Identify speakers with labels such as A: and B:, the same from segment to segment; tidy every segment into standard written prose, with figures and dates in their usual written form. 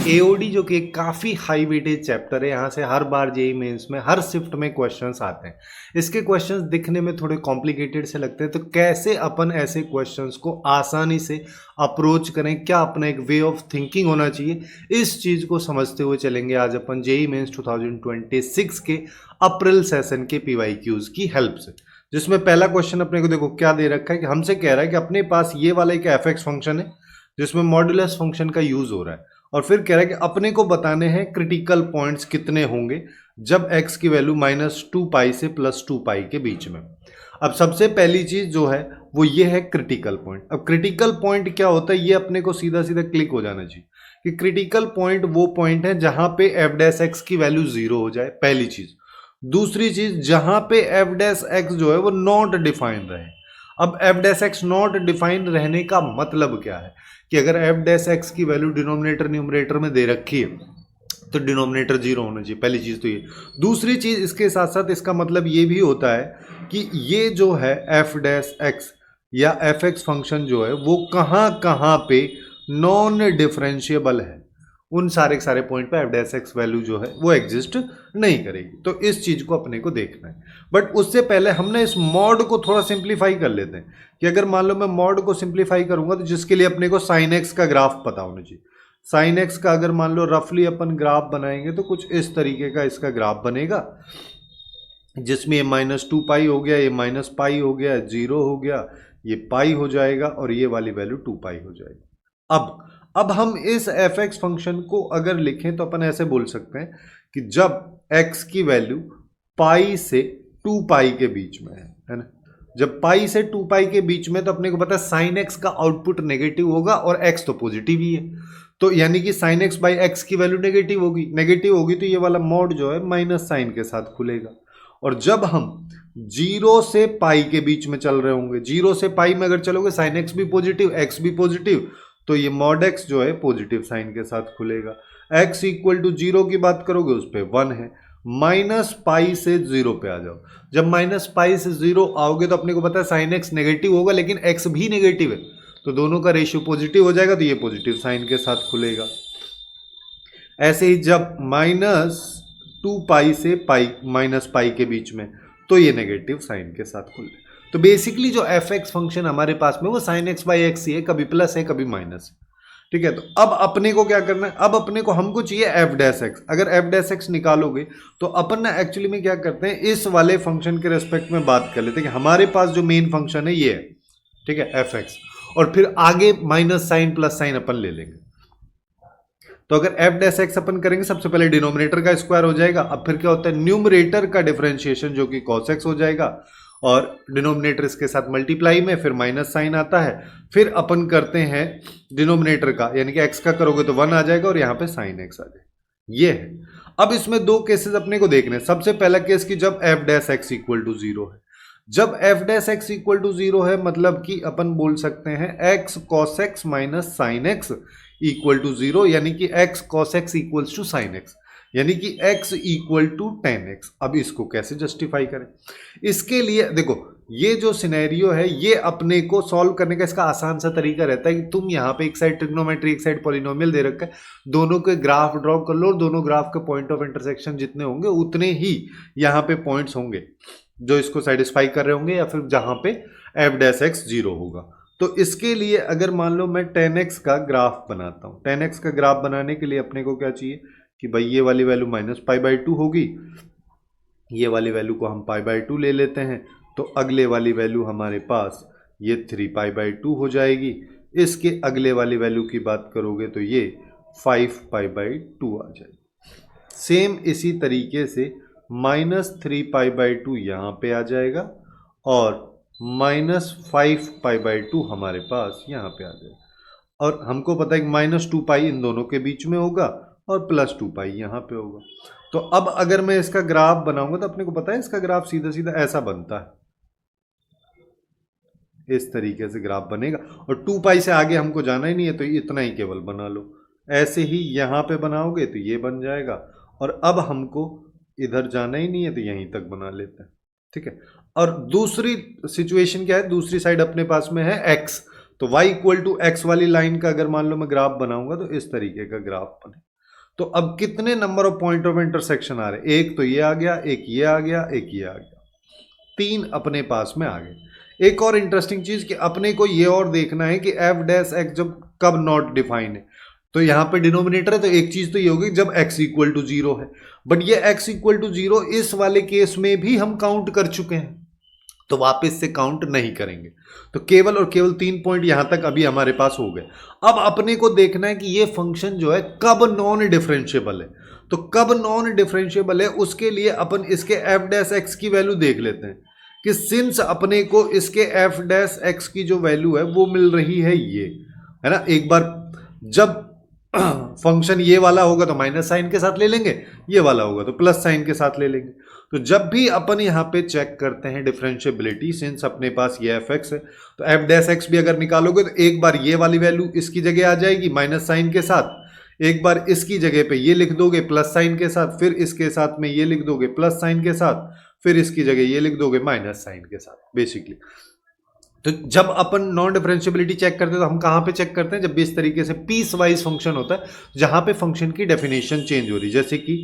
A: AOD जो कि एक काफ़ी हाई वेटेज चैप्टर है, यहाँ से हर बार जेईई मेंस में हर शिफ्ट में क्वेश्चंस आते हैं। इसके क्वेश्चंस दिखने में थोड़े कॉम्प्लिकेटेड से लगते हैं, तो कैसे अपन ऐसे क्वेश्चंस को आसानी से अप्रोच करें, क्या अपना एक वे ऑफ थिंकिंग होना चाहिए, इस चीज़ को समझते हुए चलेंगे आज अपन जेईई मेंस 2026 के अप्रैल सेशन के पीवाईक्यूज की हेल्प से। जिसमें पहला क्वेश्चन अपने को देखो क्या दे रखा है कि हमसे कह रहा है कि अपने पास ये वाला एक एफ फंक्शन है जिसमें मॉड्यूलस फंक्शन का यूज हो रहा है, और फिर कह रहा है कि अपने को बताने हैं क्रिटिकल पॉइंट्स कितने होंगे जब x की वैल्यू -2π से +2π के बीच में। अब सबसे पहली चीज जो है वो ये है क्रिटिकल पॉइंट। अब क्रिटिकल पॉइंट क्या होता है, ये अपने को सीधा सीधा क्लिक हो जाना चाहिए कि क्रिटिकल पॉइंट वो पॉइंट है जहां पे f' की वैल्यू 0 हो जाए, पहली चीज। दूसरी चीज, जहां पे f' जो है वो नॉट डिफाइन रहे। अब f' नॉट डिफाइन रहने का मतलब क्या है कि अगर f' की वैल्यू डिनोमिनेटर न्यूमरेटर में दे रखी है तो डिनोमिनेटर 0 होना चाहिए, पहली चीज तो ये। दूसरी चीज इसके साथ साथ इसका मतलब ये भी होता है कि ये जो है f' या fx फंक्शन जो है वो कहाँ कहाँ पे नॉन डिफरेंशिएबल है, उन सारे पॉइंट पे f' वैल्यू जो है वो एग्जिस्ट नहीं करेगी। तो इस चीज को अपने को देखना है। बट उससे पहले हमने इस मॉड को थोड़ा सिंप्लीफाई कर लेते हैं कि अगर मान लो मैं मॉड को सिंप्लीफाई करूंगा तो जिसके लिए अपने को sin x का ग्राफ पता होना चाहिए। sin x का अगर मान लो रफली अपन ग्राफ बनाएंगे तो कुछ इस तरीके का इसका ग्राफ बनेगा, जिसमें ये -2π हो गया, ये -π हो गया, 0 हो गया, ये पाई हो जाएगा और ये वाली वैल्यू 2π हो जाएगी। अब हम इस fx फंक्शन को अगर लिखें तो अपन ऐसे बोल सकते हैं कि जब x की वैल्यू पाई से 2π के बीच में है ना, जब पाई से 2π के बीच में, तो अपने को पता है sin x का आउटपुट नेगेटिव होगा और x तो पॉजिटिव ही है, तो यानी कि sin x बाई x की वैल्यू नेगेटिव होगी तो ये वाला मॉड जो है माइनस साइन के साथ खुलेगा। और जब हम 0 से पाई के बीच में चल रहे होंगे, 0 से पाई में अगर चलोगे sin x भी पॉजिटिव, x भी पॉजिटिव, तो ये मॉड x जो है पॉजिटिव साइन के साथ खुलेगा। x इक्वल टू 0 की बात करोगे उस पर 1 है। -π से 0 पे आ जाओ, जब -π से 0 आओगे तो अपने को पता है sin x नेगेटिव होगा लेकिन x भी नेगेटिव है, तो दोनों का रेशियो पॉजिटिव हो जाएगा, तो ये पॉजिटिव साइन के साथ खुलेगा। ऐसे ही जब -2π से -π के बीच में, तो ये नेगेटिव साइन के साथ खुलेगा। तो बेसिकली जो fx फंक्शन हमारे पास में वो sin x बाई x ही है, कभी प्लस है कभी माइनस है, ठीक है। तो अब अपने को क्या करना है, अब अपने को हमको चाहिए f'। अगर f' निकालोगे तो अपन ना एक्चुअली में क्या करते हैं, इस वाले फंक्शन के रेस्पेक्ट में बात कर लेते हैं कि हमारे पास जो मेन फंक्शन है ये है, ठीक है, fx, और फिर आगे माइनस साइन प्लस साइन अपन ले लेंगे। तो अगर f' अपन करेंगे, सबसे पहले डिनोमिनेटर का स्क्वायर हो जाएगा। अब फिर क्या होता है, न्यूमरेटर का डिफरेंशिएशन जो कि cos x हो जाएगा, और डिनोमिनेटर इसके साथ मल्टीप्लाई में फिर माइनस साइन आता है। फिर अपन करते हैं डिनोमिनेटर का, यानी कि x का करोगे तो 1 आ जाएगा और यहाँ पे sin x आ जाएगा, ये है। अब इसमें दो केसेस अपने को देखने हैं। सबसे पहला केस कि जब f' इक्वल टू 0 है, जब f' इक्वल टू 0 है मतलब कि अपन बोल सकते हैं x cos x minus sine x equal to 0, यानी कि x cos x equals to sine x, यानी कि x इक्वल टू 10x। अब इसको कैसे जस्टिफाई करें, इसके लिए देखो ये जो सिनेरियो है ये अपने को सॉल्व करने का इसका आसान सा तरीका रहता है कि तुम यहाँ पे एक साइड ट्रिग्नोमेट्री एक साइड पॉलिनोमियल दे रखा है, दोनों के ग्राफ ड्रॉ कर लो और दोनों ग्राफ के पॉइंट ऑफ इंटरसेक्शन जितने होंगे उतने ही यहाँ पे पॉइंट्स होंगे जो इसको सेटिस्फाई कर रहे होंगे, या फिर जहाँ पे f' 0 होगा। तो इसके लिए अगर मान लो मैं 10x का ग्राफ बनाता हूँ, 10x का ग्राफ बनाने के लिए अपने को क्या चाहिए कि भाई ये वाली वैल्यू -π/2 होगी, ये वाली वैल्यू को हम π/2 ले लेते हैं, तो अगले वाली वैल्यू हमारे पास ये 3π/2 हो जाएगी। इसके अगले वाली वैल्यू की बात करोगे तो ये 5π/2 आ जाएगी। सेम इसी तरीके से -3π/2 यहाँ पे आ जाएगा और -5π/2 हमारे पास यहाँ पे आ जाएगा। और हमको पता है कि -2π इन दोनों के बीच में होगा और +2π यहाँ पे होगा। तो अब अगर मैं इसका ग्राफ बनाऊंगा तो अपने को पता है इसका ग्राफ सीधा सीधा ऐसा बनता है, इस तरीके से ग्राफ बनेगा। और 2π से आगे हमको जाना ही नहीं है तो इतना ही केवल बना लो। ऐसे ही यहाँ पे बनाओगे तो ये बन जाएगा, और अब हमको इधर जाना ही नहीं है तो यहीं तक बना लेते हैं, ठीक है। और दूसरी सिचुएशन क्या है, दूसरी साइड अपने पास में है x, तो y इक्वल टू x वाली लाइन का अगर मान लो मैं ग्राफ बनाऊंगा तो इस तरीके का ग्राफ बने। तो अब कितने number of point of intersection आ रहे हैं? एक तो ये आ गया, एक ये आ गया, एक ये आ गया, 3 अपने पास में आ गए। एक और इंटरेस्टिंग चीज कि अपने को ये और देखना है कि एफ डैश एक्स जब कब नॉट डिफाइन है, तो यहां पे डिनोमिनेटर है, तो एक चीज तो ये होगी जब x इक्वल टू 0 है, बट ये x इक्वल टू 0 इस वाले केस में भी हम काउंट कर चुके हैं, तो वापस से काउंट नहीं करेंगे। तो केवल और केवल 3 पॉइंट यहां तक अभी हमारे पास हो गए। अब अपने को देखना है कि ये फंक्शन जो है कब नॉन डिफरेंशिएबल है। तो कब नॉन डिफरेंशिएबल है उसके लिए अपन इसके एफ डैश एक्स की वैल्यू देख लेते हैं कि सिंस अपने को इसके एफ डैश एक्स की जो वैल्यू है वो मिल रही है ये, है ना। एक बार जब फंक्शन ये वाला होगा तो माइनस साइन के साथ ले लेंगे, ये वाला होगा तो प्लस साइन के साथ ले लेंगे। तो जब भी अपन यहाँ पे चेक करते हैं डिफरेंशिएबिलिटी, सिंस अपने पास ये एफ एक्स है, तो एफ डैश एक्स भी अगर निकालोगे तो एक बार ये वाली वैल्यू इसकी जगह आ जाएगी माइनस साइन के साथ, एक बार इसकी जगह पे ये लिख दोगे प्लस साइन के साथ, फिर इसके साथ में ये लिख दोगे प्लस साइन के साथ, फिर इसकी जगह ये लिख दोगे माइनस साइन के साथ बेसिकली। तो जब अपन नॉन डिफरेंशिएबिलिटी चेक करते हैं तो हम कहां पे चेक करते हैं? जब भी इस तरीके से पीस वाइज फंक्शन होता है जहां पे फंक्शन की डेफिनेशन चेंज हो रही है, जैसे कि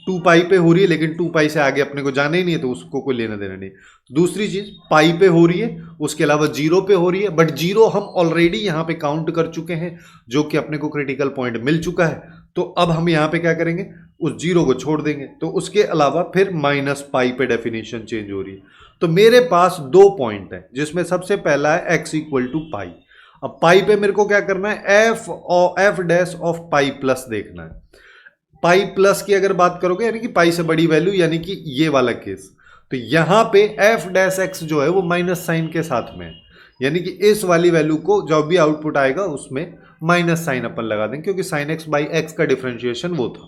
A: 2 पाई पे हो रही है लेकिन 2 पाई से आगे अपने को जाना ही नहीं है तो उसको कोई लेना देना नहीं। दूसरी चीज पाई पे हो रही है, उसके अलावा 0 पे हो रही है, बट 0 हम ऑलरेडी यहां पे काउंट कर चुके हैं जो कि अपने को क्रिटिकल पॉइंट मिल चुका है। तो अब हम यहां पे क्या करेंगे? उस 0 को छोड़ देंगे। तो उसके अलावा फिर माइनस पाई पे डेफिनेशन चेंज हो रही है। तो मेरे पास 2 पॉइंट है जिसमें सबसे पहला है x इक्वल टू पाई। अब पाई पे मेरे को क्या करना है? F dash of pi plus देखना है। पाई प्लस की अगर बात करोगे यानी कि पाई से बड़ी वैल्यू, यानी कि ये वाला केस, तो यहां पे एफ डैश एक्स जो है वो माइनस साइन के साथ में है, यानी कि इस वाली वैल्यू को जब भी आउटपुट आएगा उसमें माइनस साइन अपन लगा देंगे क्योंकि साइन एक्स बाई एक्स का डिफरेंशिएशन वो था।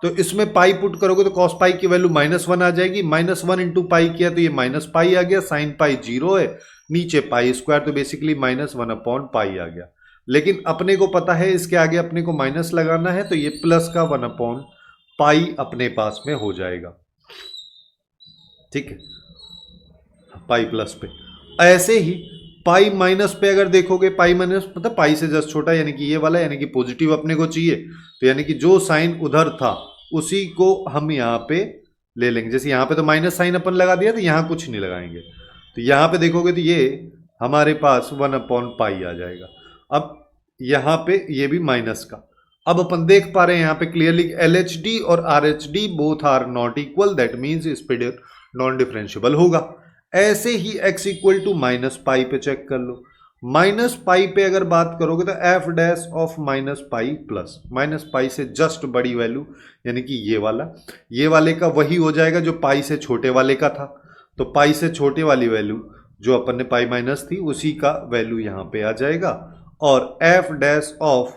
A: तो इसमें पाई पुट करोगे तो कॉस पाई की वैल्यू -1 आ जाएगी, -1 इंटू पाई किया तो ये माइनस पाई आ गया, साइन पाई 0 है, नीचे पाई स्क्वायर तो बेसिकली -1 अपॉन पाई आ गया। लेकिन अपने को पता है इसके आगे अपने को माइनस लगाना है तो ये प्लस का 1 अपॉन पाई अपने पास में हो जाएगा, ठीक है, पाई प्लस पे। ऐसे ही पाई माइनस पे अगर देखोगे, पाई माइनस मतलब पाई से जस्ट छोटा यानी कि ये वाला, यानी कि पॉजिटिव अपने को चाहिए, तो यानी कि जो साइन उधर था उसी को हम यहाँ पे ले लेंगे। जैसे यहाँ पे तो माइनस साइन अपन लगा दिया तो यहाँ कुछ नहीं लगाएंगे, तो यहाँ पे देखोगे तो ये हमारे पास 1 अपॉन पाई आ जाएगा। अब यहाँ पे ये भी माइनस का। अब अपन देख पा रहे हैं यहाँ पे क्लियरली LHD और RHD both are not equal, that means इस पे नॉन डिफरेंशिएबल होगा। ऐसे ही x equal to minus pi पे चेक कर लो। माइनस पाई पे अगर बात करोगे तो F dash of minus pi plus, minus pi से जस्ट बड़ी वैल्यू यानी कि ये वाले का वही हो जाएगा जो पाई से छोटे वाले का था। तो पाई से छोटे वाली वैल्यू जो अपन ने पाई माइनस थी उसी का वैल्यू यहाँ पे आ जाएगा, और F dash of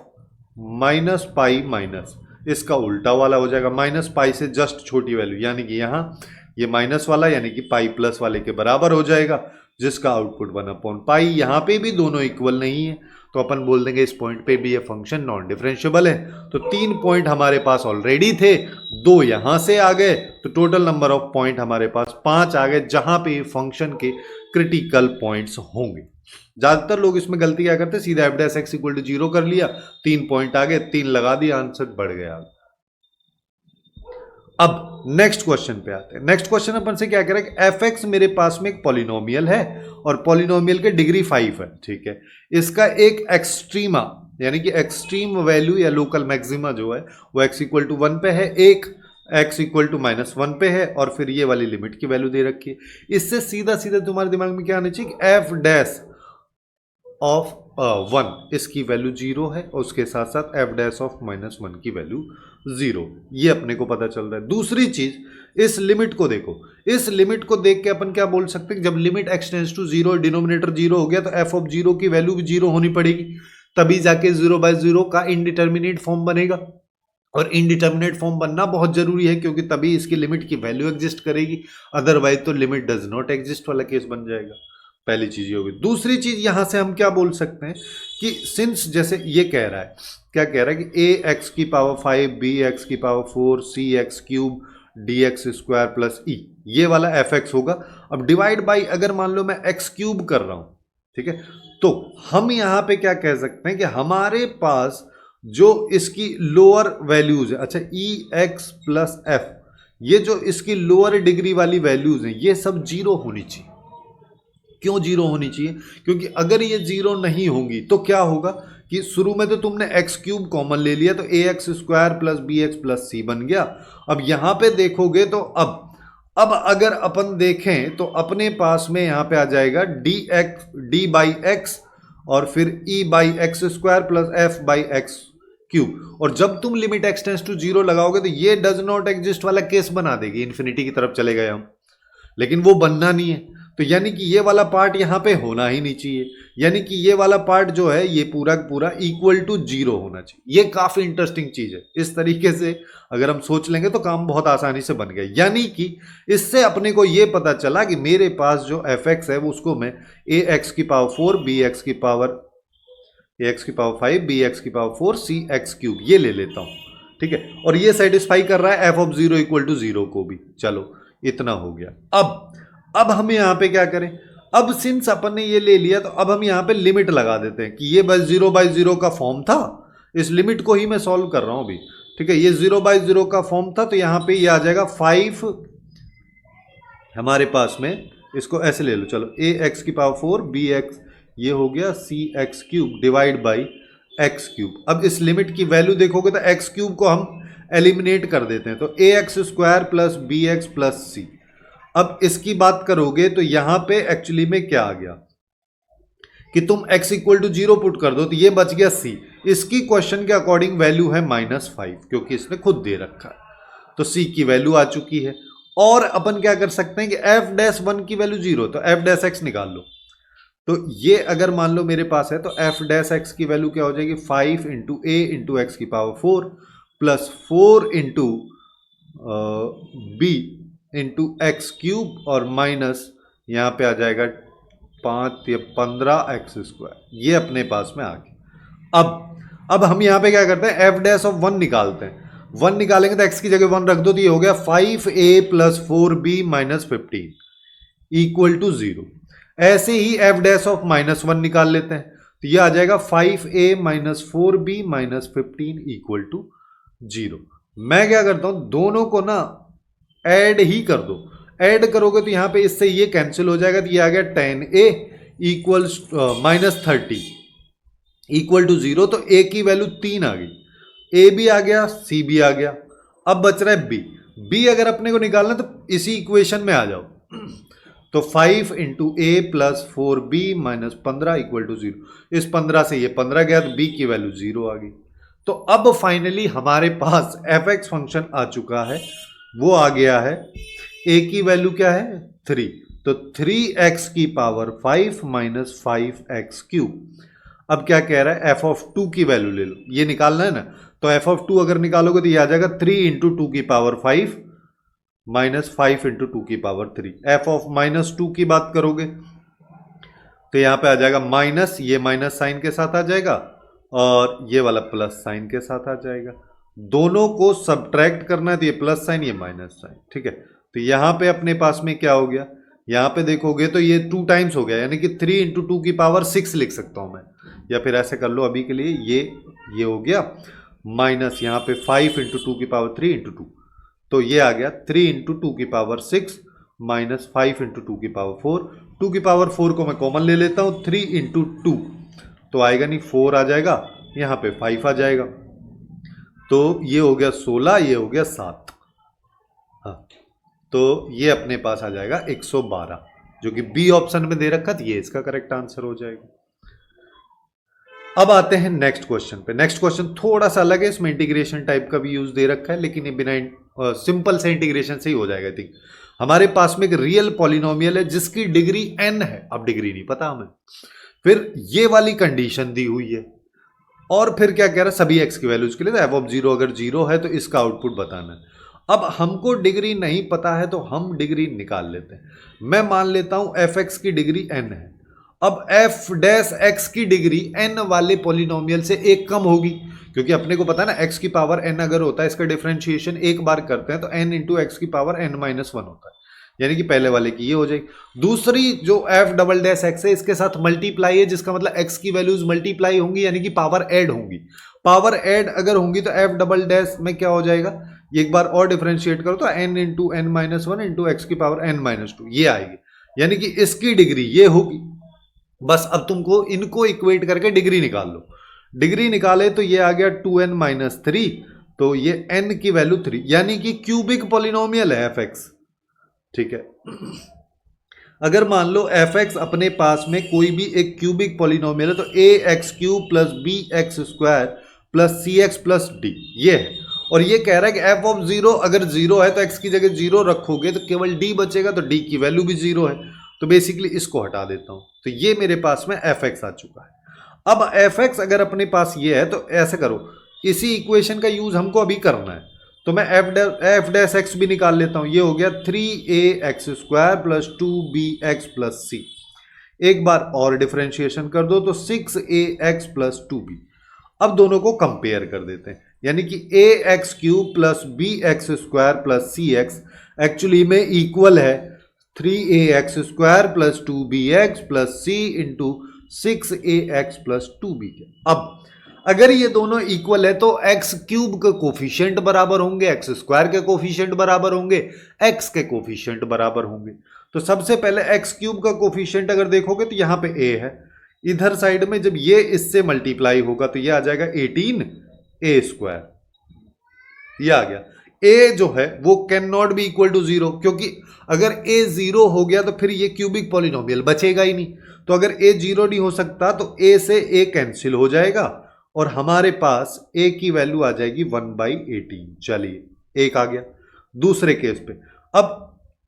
A: minus pi minus इसका उल्टा वाला हो जाएगा, माइनस पाई से जस्ट छोटी वैल्यू, यानी कि यहाँ ये माइनस वाला यानी कि पाई प्लस वाले के बराबर हो जाएगा, जिसका आउटपुट 1 अपॉन पाई। यहाँ पे भी दोनों इक्वल नहीं है तो अपन बोल देंगे इस पॉइंट पे भी ये फंक्शन नॉन डिफरेंशिएबल है। तो 3 पॉइंट हमारे पास ऑलरेडी थे, 2 यहाँ से आ गए, तो टोटल नंबर ऑफ पॉइंट हमारे पास 5 आ गए जहां पे फंक्शन के क्रिटिकल पॉइंट्स होंगे। ज्यादातर लोग इसमें गलती क्या करते हैं, सीधा F dash X equal to 0 कर लिया, 3 पॉइंट आ गए, 3 लगा दिया, आंसर बढ़ गया। अब नेक्स्ट क्वेश्चन पे आते हैं। नेक्स्ट क्वेश्चन अपन से क्या कह रहा है कि एफ एक्स मेरे पास में एक पॉलिनोमियल है और पॉलिनोमियल के डिग्री 5 है, ठीक है। इसका एक एक्सट्रीमा यानी कि एक्सट्रीम वैल्यू या लोकल मैक्सिमा जो है वो x इक्वल टू 1 पे है, एक x इक्वल टू -1 पे है, और फिर ये वाली लिमिट की वैल्यू दे रखी है। इससे सीधा सीधा तुम्हारे दिमाग में क्या आना चाहिए कि एफ डैश ऑफ 1 इसकी वैल्यू 0 है और उसके साथ साथ एफ डैश ऑफ -1 की वैल्यू 0, ये अपने को पता चल रहा है। दूसरी चीज, इस लिमिट को देखो, इस लिमिट को देख के अपन क्या बोल सकते हैं, जब limit x tends to 0 denominator 0 हो गया तो f ऑफ 0 की वैल्यू भी 0 होनी पड़ेगी, तभी जाके 0/0 का इनडिटर्मिनेट फॉर्म बनेगा। और इनडिटर्मिनेट फॉर्म बनना बहुत जरूरी है क्योंकि तभी इसकी लिमिट की वैल्यू एग्जिस्ट करेगी, अदरवाइज तो लिमिट डज नॉट एग्जिस्ट वाला केस बन जाएगा। पहली चीज ये होगी। दूसरी चीज यहां से हम क्या बोल सकते हैं कि सिंस जैसे ये कह रहा है, क्या कह रहा है कि a x की पावर 5 b x की power 4 c x cube dx square plus e, ये वाला एफ एक्स होगा। अब डिवाइड बाई अगर मान लो मैं x क्यूब कर रहा हूं, ठीक है, तो हम यहां पे क्या कह सकते हैं कि हमारे पास जो इसकी लोअर वैल्यूज है, अच्छा ई एक्स प्लस एफ, ये जो इसकी लोअर डिग्री वाली वैल्यूज हैं ये सब जीरो होनी चाहिए। क्यों जीरो होनी चाहिए? क्योंकि अगर ये जीरो नहीं होंगी तो क्या होगा कि शुरू में तो तुमने एक्स क्यूब कॉमन ले लिया तो a x square plus b x plus c बन गया। अब यहां पे देखोगे तो अब अगर अपन देखें तो अपने पास में यहां पे आ जाएगा डी बाई एक्स और फिर e by x square plus f by x cube. और जब तुम limit x tends to zero लगाओगे तो ये डज नॉट एग्जिस्ट वाला केस बना देगी, इन्फिनिटी की तरफ चले गए हम, लेकिन वो बनना नहीं है। तो यानी कि ये वाला पार्ट यहां पे होना ही नहीं चाहिए, यानी कि ये वाला पार्ट जो है ये पूरा पूरा इक्वल टू जीरो होना चाहिए। ये काफी इंटरेस्टिंग चीज है। इस तरीके से अगर हम सोच लेंगे तो काम बहुत आसानी से बन गया। यानी कि इससे अपने को ये पता चला कि मेरे पास जो एफ एक्स है उसको मैं ए एक्स की पावर 4 बी एक्स की पावर ए एक्स की पावर 5 बी एक्स की पावर 4 सी एक्स क्यूब ये ले लेता हूं, ठीक है। और ये सेटिस्फाई कर रहा है F of zero equal to zero को भी। चलो इतना हो गया। अब हम यहां पे क्या करें? अब सिंस अपन ने ये ले लिया तो अब हम यहां पे लिमिट लगा देते हैं कि ये बस 0/0 का फॉर्म था, इस लिमिट को ही मैं सॉल्व कर रहा हूं अभी, ठीक है। ये 0/0 का फॉर्म था तो यहां पे ये आ जाएगा 5 हमारे पास में, इसको ऐसे ले लो, चलो ए एक्स की पावर 4 बी एक्स ये हो गया c x cube divide by x cube. अब इस लिमिट की वैल्यू देखोगे तो एक्स क्यूब को हम एलिमिनेट कर देते हैं तो a x square plus b x plus c. अब इसकी बात करोगे तो यहां पे एक्चुअली में क्या आ गया कि तुम x equal to zero put कर दो तो ये बच गया c। इसकी क्वेश्चन के अकॉर्डिंग वैल्यू है -5 क्योंकि इसने खुद दे रखा है, तो c की वैल्यू आ चुकी है। और अपन क्या कर सकते हैं कि f'1 की वैल्यू जीरो, तो f' निकाल लो। तो ये अगर मान लो मेरे पास है तो f' की वैल्यू क्या हो जाएगी 5 इंटू ए इंटू एक्स की power 4 plus 4 into B into X cube और माइनस यहाँ पे आ जाएगा 5 या 15 एक्स स्क्वायर, ये अपने पास में आ गया। अब हम यहाँ पे क्या करते हैं f'(1) निकालते हैं। 1 निकालेंगे तो x की जगह 1 रख दो तो ये हो गया 5a plus 4b minus 15 equal to 0। ऐसे ही f'(-1) निकाल लेते हैं तो ये आ जाएगा 5a minus 4b minus 15 equal to 0। मैं क्या करता हूं दोनों को ना ऐड ही कर दो, ऐड करोगे तो यहां पे इससे ये कैंसिल हो जाएगा तो ये आ गया 10a इक्वल्स -30 इक्वल टू 0। तो a की वैल्यू 3 आ गई, a भी आ गया c भी आ गया। अब बच रहा है b अगर अपने को निकालना तो इसी इक्वेशन में आ जाओ तो 5 into A plus 4b minus 15 equal to 0। इस 15 से ये 15 गया तो b की वैल्यू 0 आ गई। तो अब फाइनली हमारे पास fx फंक्शन आ चुका है, वो आ गया है a की वैल्यू क्या है 3, तो 3x की पावर 5 माइनस 5x क्यूब। अब क्या कह रहा है f(2) की वैल्यू ले लो, ये निकालना है ना, तो f(2) अगर निकालोगे तो ये आ जाएगा 3 इंटू 2 की पावर 5 माइनस 5 इंटू 2 की पावर 3। f(-2) की बात करोगे तो यहां पे आ जाएगा माइनस, ये माइनस साइन के साथ आ जाएगा और ये वाला प्लस साइन के साथ आ जाएगा। दोनों को सब्ट्रैक्ट करना है तो ये प्लस साइन ये माइनस साइन, ठीक है। तो यहां पे अपने पास में क्या हो गया, यहां पे देखोगे तो ये 2 टाइम्स हो गया, यानी कि 3 इंटू 2 की पावर 6 लिख सकता हूं मैं, या फिर ऐसे कर लो अभी के लिए ये हो गया माइनस यहाँ पे 5 इंटू 2 की पावर 3 इंटू 2, तो ये आ गया 3 इंटू 2 की पावर 6 माइनस 5 इंटू 2 की पावर 4। 2 की पावर 4 को मैं कॉमन ले लेता हूँ, 3 इंटू 2 तो आएगा नहीं 4 आ जाएगा, यहाँ पे 5 आ जाएगा, तो ये हो गया 16, ये हो गया 7। हाँ, तो ये अपने पास आ जाएगा 112 जो कि बी ऑप्शन में दे रखा था, ये इसका करेक्ट आंसर हो जाएगा। अब आते हैं नेक्स्ट क्वेश्चन पे। नेक्स्ट क्वेश्चन थोड़ा सा अलग है, इसमें इंटीग्रेशन टाइप का भी यूज दे रखा है, लेकिन ये बिना सिंपल से इंटीग्रेशन से ही हो जाएगा। आई थिंक हमारे पास में एक रियल पॉलिनोमियल है जिसकी डिग्री n है, अब डिग्री नहीं पता हमें, फिर ये वाली कंडीशन दी हुई है और फिर क्या कह रहा है सभी x की वैल्यूज के लिए तो f(0) अगर 0 है तो इसका आउटपुट बताना है। अब हमको डिग्री नहीं पता है तो हम डिग्री निकाल लेते हैं। मैं मान लेता हूं fx की डिग्री n है। अब f' की डिग्री n वाले पॉलिनोमियल से एक कम होगी, क्योंकि अपने को पता है ना x की पावर n अगर होता है इसका डिफरेंशिएशन एक बार करते हैं तो n इंटू एक्स की पावर n-1 होता है, यानी कि पहले वाले की ये हो जाएगी। दूसरी जो f'(x) है इसके साथ मल्टीप्लाई है, जिसका मतलब x की वैल्यूज मल्टीप्लाई होंगी यानी कि पावर ऐड होंगी। पावर ऐड अगर होंगी तो एफ डबल डैश में क्या हो जाएगा, एक बार और डिफरेंशिएट करो तो n into N minus one into X की पावर n माइनस टू, ये आएगी, यानी कि इसकी डिग्री ये होगी। बस अब तुमको इनको इक्वेट करके डिग्री निकाल लो। डिग्री निकाले तो ये आ गया 2n माइनस थ्री, तो ये n की वैल्यू 3, यानी कि क्यूबिक पॉलिनोमियल है fx। ठीक है, अगर मान लो fx अपने पास में कोई भी एक क्यूबिक पॉलिनोमियल है तो ax cube plus b x square plus c x plus d, ये है। और ये कह रहा है कि f ऑफ जीरो अगर जीरो है तो x की जगह जीरो रखोगे तो केवल d बचेगा, तो d की वैल्यू भी जीरो है, तो बेसिकली इसको हटा देता हूं, तो ये मेरे पास में fx आ चुका है। अब fx अगर अपने पास ये है तो ऐसे करो, इसी इक्वेशन का यूज हमको अभी करना है, तो मैं एफ डैश एक्स भी निकाल लेता हूं, ये हो गया 3ax square plus 2bx plus सी। एक बार और डिफरेंशिएशन कर दो तो 6ax प्लस 2b। अब दोनों को कंपेयर कर देते हैं, यानी कि ax cube plus bx square plus cx actually में इक्वल है 3ax square plus 2bx plus c into 6ax plus 2b के। अब अगर ये दोनों इक्वल है तो एक्स क्यूब के कोफिशिएंट बराबर होंगे, एक्स स्क्वायर के कोफिशिएंट बराबर होंगे, एक्स के कोफिशिएंट बराबर होंगे। तो सबसे पहले एक्स क्यूब का कोफिशिएंट अगर देखोगे तो यहां पे ए है, इधर साइड में जब ये इससे मल्टीप्लाई होगा तो ये आ जाएगा 18a स्क्वायर, ये आ गया। a जो है वो cannot be equal to zero, क्योंकि अगर a जीरो हो गया तो फिर ये क्यूबिक पॉलिनोमियल बचेगा ही नहीं। तो अगर a जीरो नहीं हो सकता तो a से a कैंसिल हो जाएगा और हमारे पास a की वैल्यू आ जाएगी 1/18। चलिए एक आ गया। दूसरे केस पे अब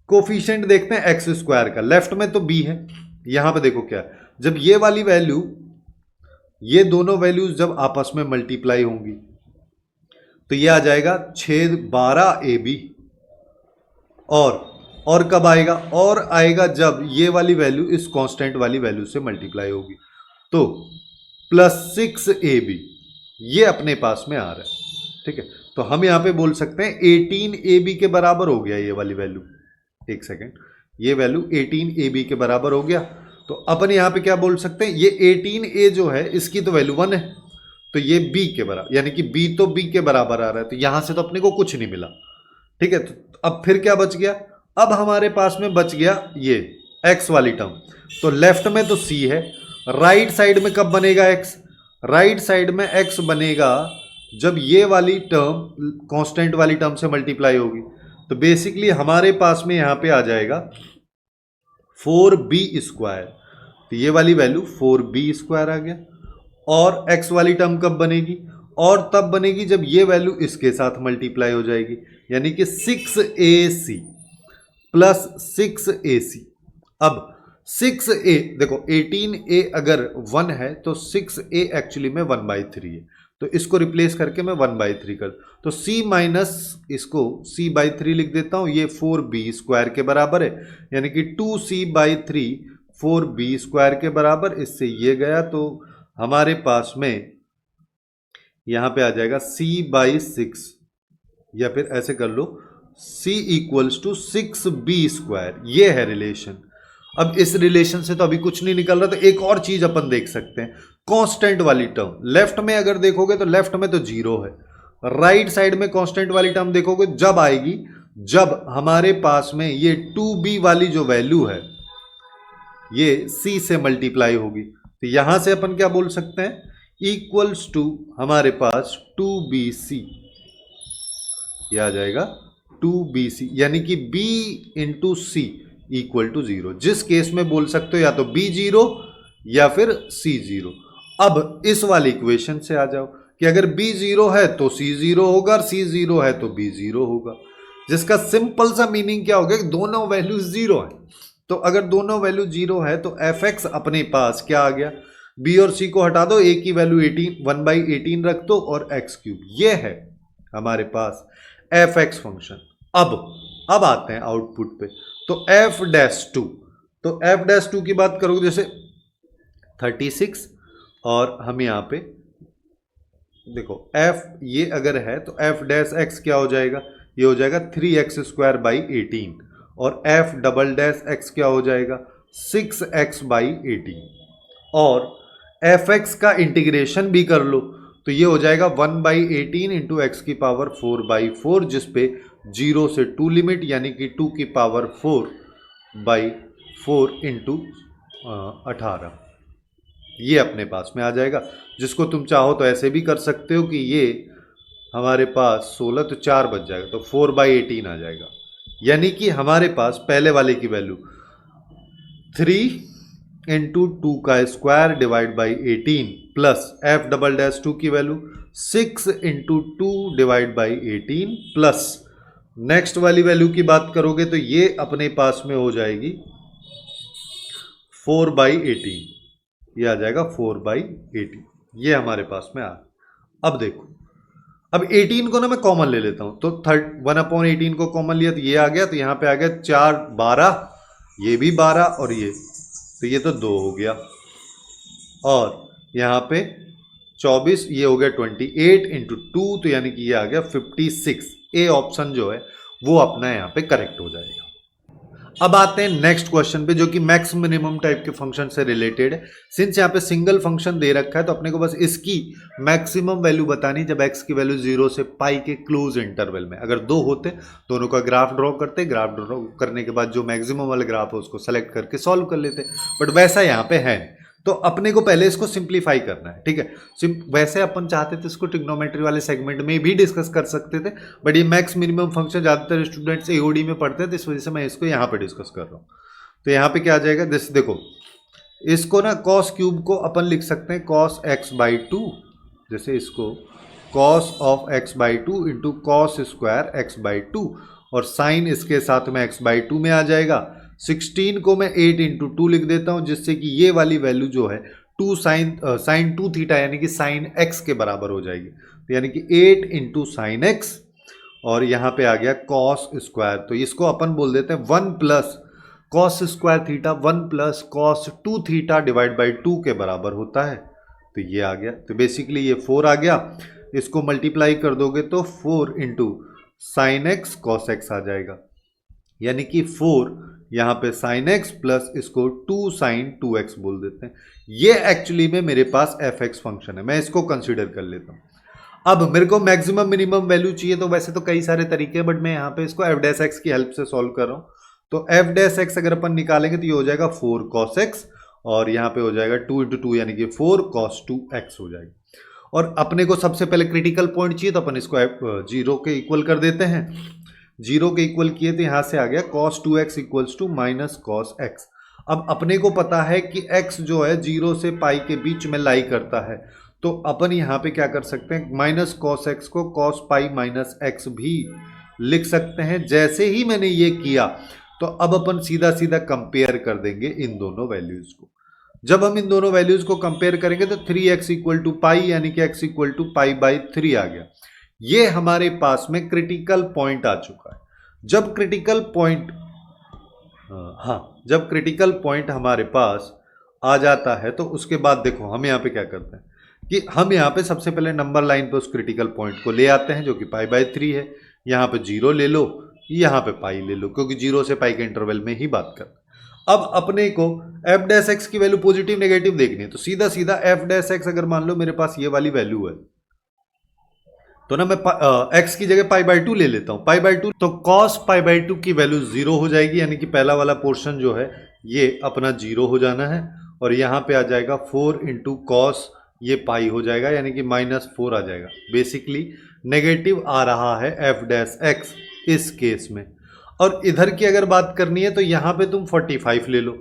A: कोफिशिएंट देखते हैं एक्स स्क्वायर का, लेफ्ट में तो b है, यहां पे देखो क्या है, जब ये वाली वैल्यू, ये दोनों वैल्यूज जब आपस में मल्टीप्लाई होंगी तो ये आ जाएगा 612ab। और कब आएगा, और आएगा जब ये वाली वैल्यू इस कांस्टेंट वाली वैल्यू से मल्टीप्लाई होगी, तो प्लस 6ab ये अपने पास में आ रहा है। ठीक है, तो हम यहां पे बोल सकते हैं 18ab के बराबर हो गया ये वाली वैल्यू, एक सेकेंड, ये वैल्यू 18ab के बराबर हो गया। तो अपन यहां पे क्या बोल सकते हैं, ये 18a जो है इसकी तो वैल्यू 1 है, तो ये b के बराबर, यानी कि b तो b के बराबर आ रहा है, तो यहां से तो अपने को कुछ नहीं मिला। ठीक है, तो अब फिर क्या बच गया, अब हमारे पास में बच गया ये x वाली टर्म, तो लेफ्ट में तो c है, राइट साइड में कब बनेगा x, राइट साइड में x बनेगा जब ये वाली टर्म कांस्टेंट वाली टर्म से मल्टीप्लाई होगी। तो बेसिकली हमारे पास में यहां पे आ जाएगा 4b स्क्वायर, तो ये वाली वैल्यू 4b स्क्वायर आ गया। और x वाली टर्म कब बनेगी, और तब बनेगी जब ये वैल्यू इसके साथ मल्टीप्लाई हो जाएगी, यानी कि 6ac प्लस 6ac। अब 6a देखो 18a अगर 1 है तो 6a एक्चुअली में 1/3 है, तो इसको रिप्लेस करके मैं 1/3 कर, तो c माइनस इसको c/3 लिख देता हूं, ये 4b स्क्वायर के बराबर है, यानी कि 2c/3 4b स्क्वायर के बराबर। इससे ये गया तो हमारे पास में यहां पे आ जाएगा c/6, या फिर ऐसे कर लो c equals to 6b square, ये है रिलेशन। अब इस रिलेशन से तो अभी कुछ नहीं निकल रहा, तो एक और चीज अपन देख सकते हैं, कांस्टेंट वाली टर्म लेफ्ट में अगर देखोगे तो लेफ्ट में तो जीरो है, राइट साइड में कांस्टेंट वाली टर्म देखोगे जब आएगी जब हमारे पास में ये 2b वाली जो वैल्यू है ये c से मल्टीप्लाई होगी। तो यहां से अपन क्या बोल सकते हैं, इक्वल्स टू हमारे पास 2bc, ये आ जाएगा 2bc, यानी कि b into C equal to 0। जिस केस में बोल सकते हो या तो b 0 या फिर c 0। अब इस वाली इक्वेशन से आ जाओ कि अगर b 0 है तो c 0 होगा, और c 0 है तो b 0 होगा, जिसका सिंपल सा मीनिंग क्या होगा कि दोनों वैल्यू 0 है। तो अगर दोनों वैल्यू 0 है तो fx अपने पास क्या आ गया, b और c को हटा दो, a की वैल्यू 1/18 रख दो और x क्यूब, ये है हमारे पास fx फंक्शन। अब आते हैं आउटपुट पे, तो f'2, तो f'2 की बात करोगे जैसे 36, और हम यहां पे देखो f ये अगर है तो f'(x) क्या हो जाएगा, ये हो जाएगा 3x² 18, और f'(x) क्या हो जाएगा 6x/18। और fx का इंटीग्रेशन भी कर लो तो ये हो जाएगा 1/18 इंटू एक्स की पावर 4/4, जिसपे 0 से 2 लिमिट यानी कि 2 की पावर 4/4 इंटू 18, ये अपने पास में आ जाएगा। जिसको तुम चाहो तो ऐसे भी कर सकते हो कि ये हमारे पास 16 तो 4 बच जाएगा, तो 4/18 आ जाएगा। यानी कि हमारे पास पहले वाले की वैल्यू 3 इंटू 2 का square divide by 18 plus F double dash 2 की value 6 into 2 divide by 18 plus next वाली वैल्यू की बात करोगे तो ये अपने पास में हो जाएगी 4/18, ये आ जाएगा 4/18, ये हमारे पास में आ। अब देखो, अब 18 को ना मैं कॉमन ले लेता हूं, तो 1/18 को कॉमन लिया तो ये आ गया, तो यहां पे आ गया 4 12, ये भी 12 और ये, तो ये तो 2 हो गया, और यहां पे 24, ये हो गया 28 इंटू 2, तो यानी कि ये आ गया 56। ए ऑप्शन जो है वो अपना यहां पे करेक्ट हो जाएगा। अब आते हैं नेक्स्ट क्वेश्चन पे, जो कि मैक्स मिनिमम टाइप के फंक्शन से रिलेटेड है। सिंस यहाँ पे सिंगल फंक्शन दे रखा है तो अपने को बस इसकी मैक्सिमम वैल्यू बतानी, जब x की वैल्यू 0 से पाई के क्लोज इंटरवल में। अगर 2 होते दोनों का ग्राफ ड्रॉ करते, ग्राफ ड्रॉ करने के बाद जो मैक्सिमम वाला ग्राफ है उसको सेलेक्ट करके सॉल्व कर लेते, बट वैसा यहाँ पे है। तो अपने को पहले इसको सिंप्लीफाई करना है, ठीक है। वैसे अपन चाहते थे इसको ट्रिग्नोमेट्री वाले सेगमेंट में भी डिस्कस कर सकते थे, बट ये मैक्स मिनिमम फंक्शन ज़्यादातर स्टूडेंट्स एओडी में पढ़ते हैं, तो इस वजह से मैं इसको यहाँ पे डिस्कस कर रहा हूँ। तो यहाँ पे क्या आ जाएगा, जैसे देखो इसको ना कॉस क्यूब को अपन लिख सकते हैं कॉस x/2, जैसे इसको cos of x/2 into cos square x/2, और साइन इसके साथ में x/2 में आ जाएगा। 16 को मैं 8 इंटू 2 लिख देता हूं, जिससे कि ये वाली वैल्यू जो है 2 साइन 2 थीटा यानी कि साइन x के बराबर हो जाएगी। तो यानी कि 8 इंटू साइन x, और यहाँ पे आ गया कॉस स्क्वायर, तो इसको अपन बोल देते हैं 1 plus cos square theta 1 plus cos 2 theta divide by 2 के बराबर होता है। तो ये आ गया, तो बेसिकली ये 4 आ गया। इसको मल्टीप्लाई कर दोगे तो 4 into sine x cos x आ जाएगा, यानी कि 4 यहाँ पे साइन एक्स प्लस इसको 2 साइन 2x बोल देते हैं। ये एक्चुअली में मेरे पास fx फंक्शन है, मैं इसको कंसिडर कर लेता हूँ। अब मेरे को मैक्सिमम मिनिमम वैल्यू चाहिए, तो वैसे तो कई सारे तरीके हैं, बट मैं यहाँ पे इसको f' की हेल्प से सॉल्व कर रहा हूँ। तो f' अगर अपन निकालेंगे तो ये हो जाएगा 4 cos x, और यहाँ पे हो जाएगा 2 इंटू 2 यानी कि 4 cos 2x हो जाएगा। और अपने को सबसे पहले क्रिटिकल पॉइंट चाहिए, तो अपन इसको 0 के इक्वल कर देते हैं। 0 के इक्वल किए तो यहाँ से आ गया cos 2x equals to minus cos x। अब अपने को पता है कि x जो है 0 से पाई के बीच में लाई करता है, तो अपन यहाँ पे क्या कर सकते हैं, माइनस cos x को cos पाई माइनस x भी लिख सकते हैं। जैसे ही मैंने ये किया तो अब अपन सीधा सीधा कंपेयर कर देंगे इन दोनों वैल्यूज को। जब हम इन दोनों वैल्यूज को कंपेयर करेंगे तो 3x इक्वल टू पाई यानी कि x इक्वल टू पाई/3 आ गया। ये हमारे पास में क्रिटिकल पॉइंट आ चुका है। जब क्रिटिकल पॉइंट जब क्रिटिकल पॉइंट हमारे पास आ जाता है तो उसके बाद देखो हम यहाँ पे क्या करते हैं कि हम यहाँ पे सबसे पहले नंबर लाइन पे उस क्रिटिकल पॉइंट को ले आते हैं, जो कि पाई/3 है। यहाँ पे 0 ले लो, यहाँ पे पाई ले लो, क्योंकि 0 से पाई के इंटरवल में ही बात करते हैं। अब अपने को f' की वैल्यू पॉजिटिव नेगेटिव देखनी है, तो सीधा सीधा f' अगर मान लो मेरे पास ये वाली वैल्यू है, तो ना मैं x की जगह पाई/2 ले लेता हूँ। पाई/2 तो cos पाई/2 की वैल्यू 0 हो जाएगी, यानी कि पहला वाला पोर्शन जो है ये अपना 0 हो जाना है, और यहाँ पे आ जाएगा 4 इंटू कॉस, ये पाई हो जाएगा यानी कि -4 आ जाएगा। बेसिकली नेगेटिव आ रहा है f' इस केस में। और इधर की अगर बात करनी है तो यहाँ पे तुम 45 ले लो।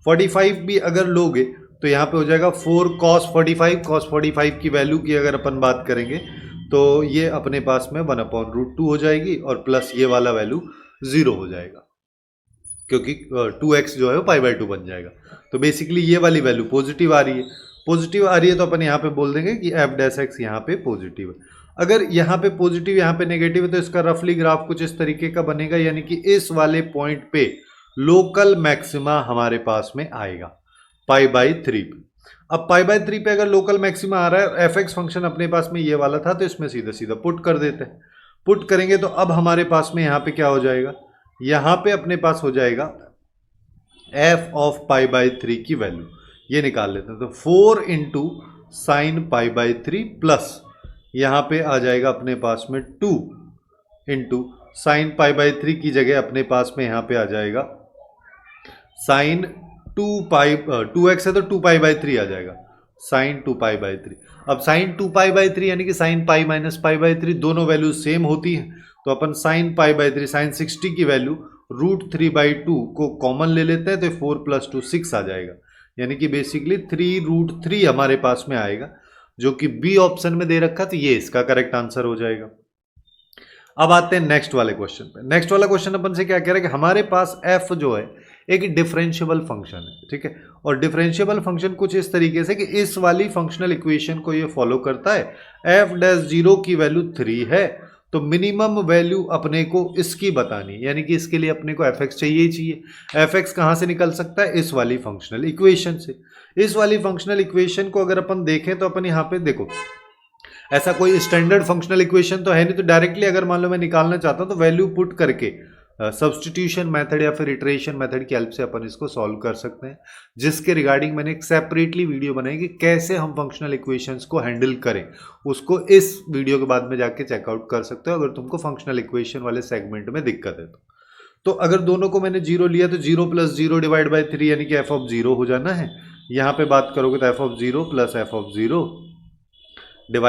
A: 45 भी अगर लोगे तो यहाँ पे हो जाएगा 4 cos 45। cos 45 की वैल्यू की अगर अपन बात करेंगे तो ये अपने पास में 1/√2 हो जाएगी, और प्लस ये वाला वैल्यू 0 हो जाएगा, क्योंकि 2x जो है वो पाई/2 बन जाएगा। तो बेसिकली ये वाली वैल्यू पॉजिटिव आ रही है। पॉजिटिव आ रही है तो अपन यहाँ पे बोल देंगे कि f' यहाँ पे पॉजिटिव है। अगर यहाँ पे पॉजिटिव यहाँ पे नेगेटिव है तो इसका रफली ग्राफ कुछ इस तरीके का बनेगा, यानी कि इस वाले पॉइंट पे लोकल मैक्सिमा हमारे पास में आएगा पाई/3 पे। अब पाई/3 पे अगर लोकल मैक्सिमा आ रहा है, fx फंक्शन अपने पास में ये वाला था, तो इसमें सीधा सीधा पुट कर देते हैं। पुट करेंगे तो अब हमारे पास में यहाँ पे क्या हो जाएगा, यहाँ पे अपने पास हो जाएगा f ऑफ पाई/3 की वैल्यू, ये निकाल लेते हैं। तो 4 इंटू साइन पाई/3 प्लस यहाँ पे आ जाएगा अपने पास में 2 इंटू साइन पाई बाई 3 की जगह अपने पास में यहाँ पे आ जाएगा साइन 2x है तो 2 पाई बाई 3 आ जाएगा, साइन 2 पाई बाई 3। अब साइन 2 पाई बाई 3 यानी कि sine pi minus pi by 3 दोनों वैल्यू सेम होती है, तो अपन साइन पाई बाई 3 साइन 60 की वैल्यू √3/2 को कॉमन ले लेते हैं तो 4 + 2 6 आ जाएगा, यानी कि बेसिकली 3√3 हमारे पास में आएगा, जो कि बी ऑप्शन में दे रखा, तो ये इसका करेक्ट आंसर हो जाएगा। अब आते हैं नेक्स्ट वाले क्वेश्चन पे। नेक्स्ट वाला क्वेश्चन अपन से क्या कह रहा है कि हमारे पास एफ जो है एक डिफरेंशियबल फंक्शन है, ठीक है, और डिफरेंशियबल फंक्शन कुछ इस तरीके से कि इस वाली फंक्शनल इक्वेशन को ये फॉलो करता है। f'(0) की वैल्यू 3 है, तो मिनिमम वैल्यू अपने को इसकी बतानी, यानी कि इसके लिए अपने को fx चाहिए ही चाहिए। fx कहाँ से निकल सकता है? इस वाली फंक्शनल इक्वेशन से। इस वाली फंक्शनल इक्वेशन को अगर अपन देखें तो अपन यहाँ पे देखो, ऐसा कोई स्टैंडर्ड फंक्शनल इक्वेशन तो है नहीं, तो डायरेक्टली अगर मान लो मैं निकालना चाहता हूं तो वैल्यू पुट करके सब्स्टिट्यूशन मेथड या फिर इटरेशन मेथड की हेल्प से अपन इसको सॉल्व कर सकते हैं, जिसके रिगार्डिंग मैंने एक सेपरेटली वीडियो बनाई कि कैसे हम फंक्शनल इक्वेशंस को हैंडल करें। उसको इस वीडियो के बाद में जाके चेकआउट कर सकते हो अगर तुमको फंक्शनल इक्वेशन वाले सेगमेंट में दिक्कत है तो अगर दोनों को मैंने 0 लिया तो 0 + 0 / 3 यानी कि f(0) हो जाना है। यहाँ पे बात करोगे तो f(0) + f(0) /